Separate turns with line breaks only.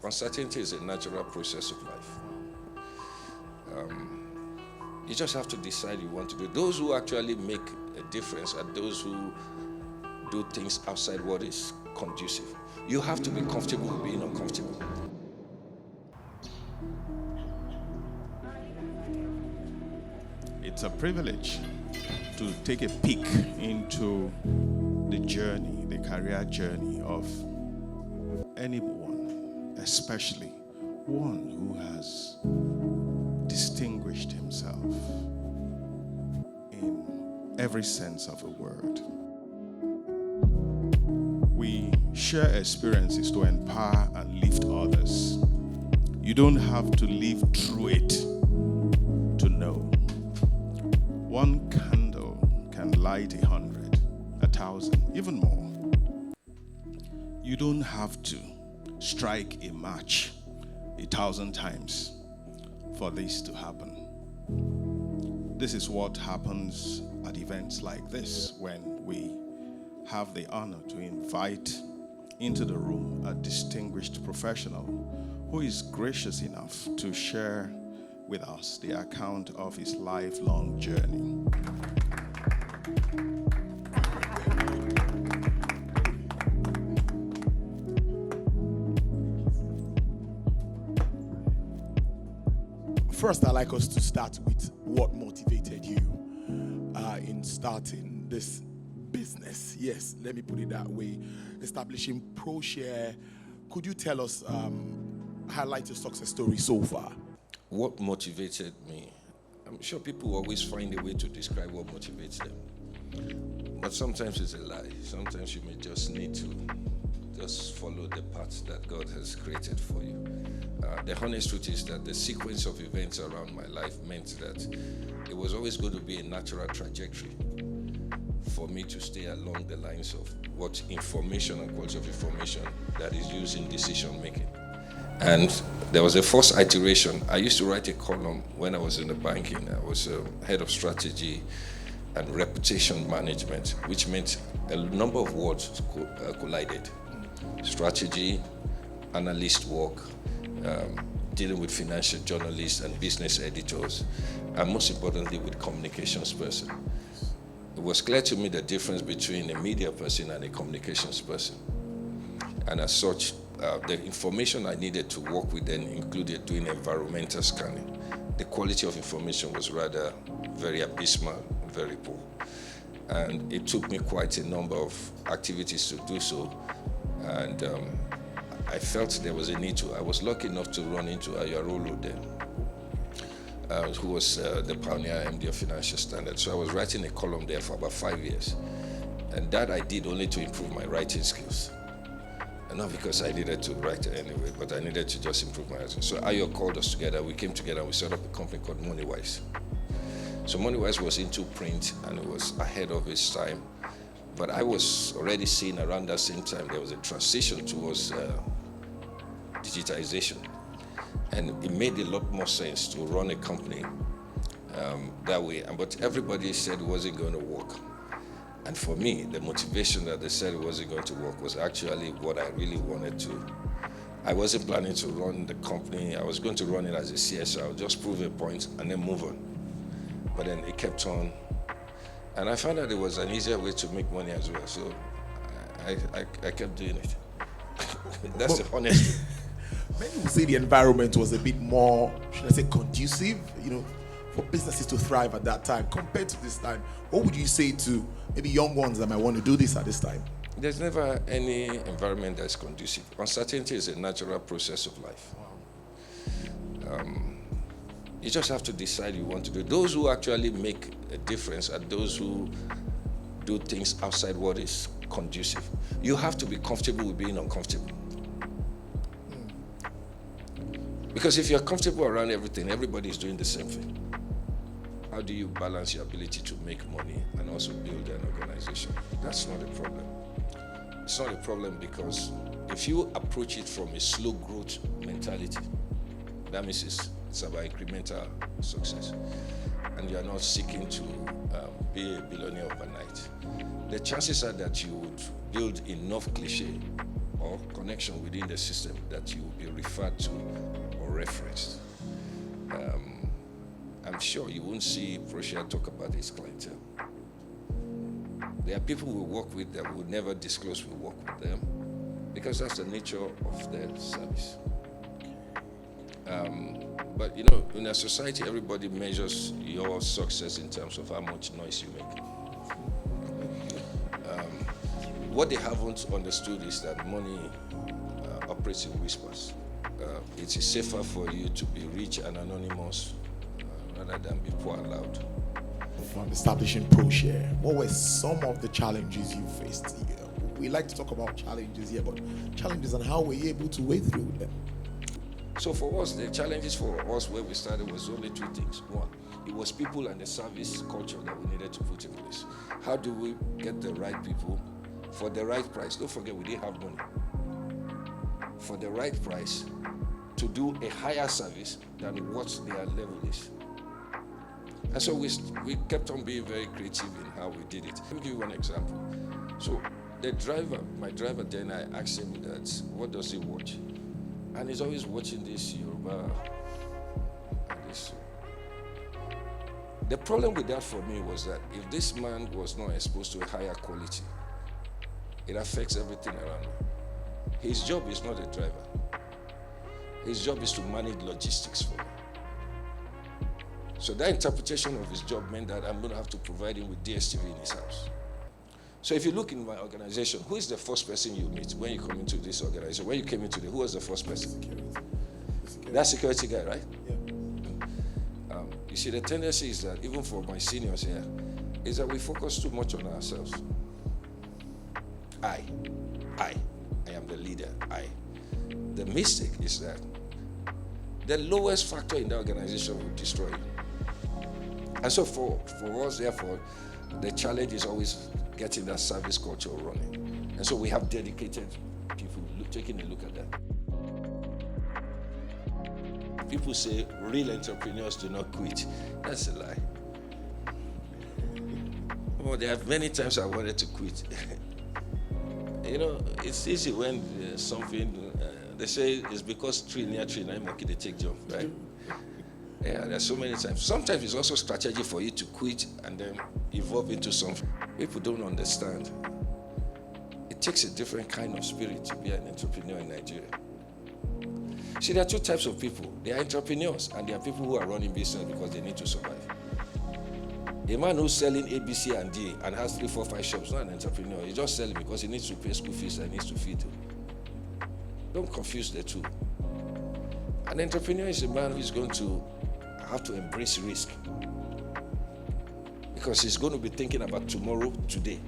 Uncertainty is a natural process of life. You just have to decide you want to do. Those who actually make a difference are those who do things outside what is conducive. You have to be comfortable with being uncomfortable.
It's a privilege to take a peek into the journey, the career journey of anyone, especially one who has distinguished himself in every sense of the word. We share experiences to empower and lift others. You don't have to live through it to know. One candle can light 100, 1,000, even more. You don't have to strike a match 1,000 times for this to happen. This is what happens at events like this when we have the honor to invite into the room a distinguished professional who is gracious enough to share with us the account of his lifelong journey.
First, I'd like us to start with what motivated you in starting this business. Yes, let me put it that way. Establishing ProShare. Could you tell us, highlight your success story so far?
What motivated me? I'm sure people always find a way to describe what motivates them. But sometimes it's a lie. Sometimes you may just need to just follow the path that God has created for you. The honest truth is that the sequence of events around my life meant that it was always going to be a natural trajectory for me to stay along the lines of what information and quality of information that is used in decision making. And there was a first iteration. I used to write a column when I was in the banking. I was head of strategy and reputation management, which meant a number of words collided. Strategy, analyst work, dealing with financial journalists and business editors, and most importantly with communications person. It was clear to me the difference between a media person and a communications person. And as such, the information I needed to work with then included doing environmental scanning. The quality of information was rather very abysmal, very poor. And it took me quite a number of activities to do so. And I felt there was a need to. I was lucky enough to run into Ayarolo then, who was the pioneer MD of Financial Standards. So I was writing a column there for about 5 years. And that I did only to improve my writing skills. And not because I needed to write anyway, but I needed to just improve my writing. So Ayo called us together. We came together and we set up a company called MoneyWise. So MoneyWise was into print and it was ahead of its time. But I was already seeing around that same time there was a transition towards digitization. And it made a lot more sense to run a company that way. But everybody said it wasn't going to work. And for me, the motivation that they said it wasn't going to work was actually what I really wanted to. I wasn't planning to run the company. I was going to run it as a CSR. I'll just prove a point and then move on. But then it kept on. And I found out it was an easier way to make money as well. So I kept doing it. That's the honest truth.
Many would say the environment was a bit more, should I say, conducive, for businesses to thrive at that time compared to this time. What would you say to maybe young ones that might want to do this at this time?
There's never any environment that's conducive. Uncertainty is a natural process of life. You just have to decide you want to do. Those who actually make a difference are those who do things outside what is conducive. You have to be comfortable with being uncomfortable. Because if you're comfortable around everything, everybody is doing the same thing. How do you balance your ability to make money and also build an organization? That's not a problem. It's not a problem because if you approach it from a slow growth mentality, that means it's about incremental success. And you're not seeking to be a billionaire overnight. The chances are that you would build enough cliche or connection within the system that you will be referred to or referenced. I'm sure you won't see Proshia talk about his clientele. There are people we work with that would never disclose we work with them because that's the nature of their service. But you know, in a society, everybody measures your success in terms of how much noise you make. What they haven't understood is that money operates in whispers. It is safer for you to be rich and anonymous rather than be poor and loud.
From establishing ProShare, what were some of the challenges you faced here? We like to talk about challenges here, but challenges and how were you able to wade through them?
So for us, the challenges for us where we started was only two things. One, it was people and the service culture that we needed to put in place. How do we get the right people for the right price? Don't forget, we didn't have money. For the right price to do a higher service than what their level is. And so we kept on being very creative in how we did it. Let me give you one example. So the driver, my driver then, I asked him that, what does he watch? And he's always watching this Yoruba and this. The problem with that for me was that if this man was not exposed to a higher quality, it affects everything around him. His job is not a driver. His job is to manage logistics for me. So that interpretation of his job meant that I'm going to have to provide him with DSTV in his house. So if you look in my organization, who is the first person you meet when you come into this organization? When you came into who was the first person? Security. That security guy, right?
Yeah.
You see, the tendency is that even for my seniors here, is that we focus too much on ourselves. I am the leader. The mistake is that the lowest factor in the organization will destroy you. And so for us, therefore, the challenge is always getting that service culture running. And so we have dedicated people taking a look at that. People say real entrepreneurs do not quit. That's a lie. Well, there are many times I wanted to quit. You know, it's easy when something, they say it's because tree near tree, now they take jump, right? Yeah, there's so many times. Sometimes it's also strategy for you to quit and then evolve into something. People don't understand. It takes a different kind of spirit to be an entrepreneur in Nigeria. See, there are two types of people. There are entrepreneurs and there are people who are running business because they need to survive. A man who's selling A, B, C, and D and has 3, 4, 5 shops, not an entrepreneur. He's just selling because he needs to pay school fees and needs to feed them. Don't confuse the two. An entrepreneur is a man who's going to have to embrace risk because he's going to be thinking about tomorrow, today.